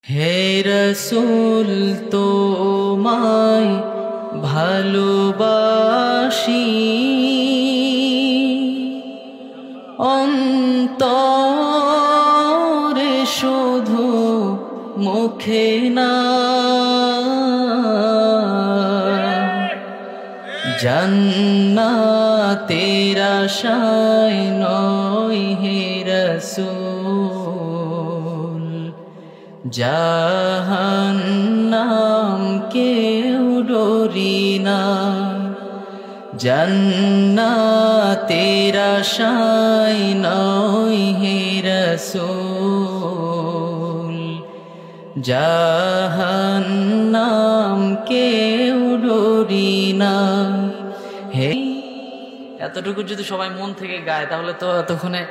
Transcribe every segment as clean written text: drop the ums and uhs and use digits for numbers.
হে রসূল তোমায় ভালোবাসি, অন্তরে শুধু মুখে না। জান্নাতের আশায় নয় হে রসূল, জাহান্নাম কেউ ডরি না। জান্নাতের আশায় নয় হে রসূল, জাহান্নাম কেউ ডরি না। হে, এতটুকু যদি সবাই মন থেকে গায় তাহলে তো এতক্ষণে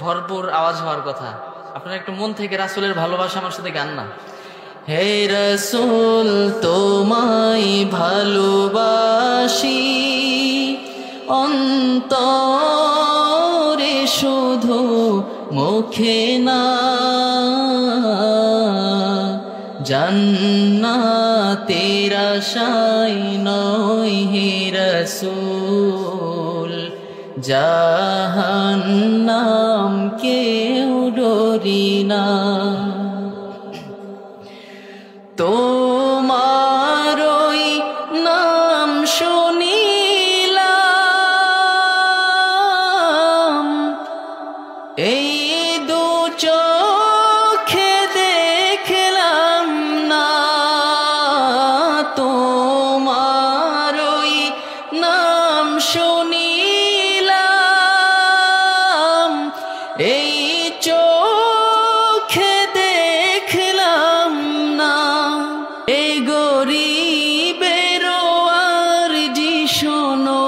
ভরপুর আওয়াজ হওয়ার কথা। আপনারা একটু মন থেকে রাসূলের ভালোবাসা আমার সাথে গান না। হে রাসূল তোমায় ভালোবাসি, অন্তরে শুধু মুখে না। জান্নাতের আশায় নয় হে রাসূল, জাহান্নাম কেউ ডরি না। তোমারই নাম শুনিলাম, এই দু চোখে দেখলাম না। তোমারই নাম শুনিলাম, এই চোখে দেখলাম না। এই গরিবের আরজি শোনো,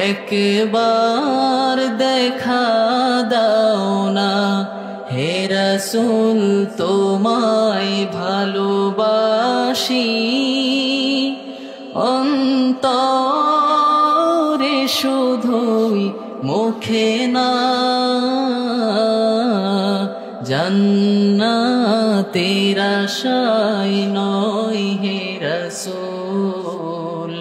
একবার দেখা দাও না। হে রাসূল তোমায় ভালোবাসি, অন্তরে শুধুই মুখে না। জান্নাতের আশায় নয় হে রাসূল,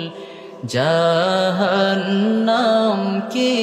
জাহান্নাম কে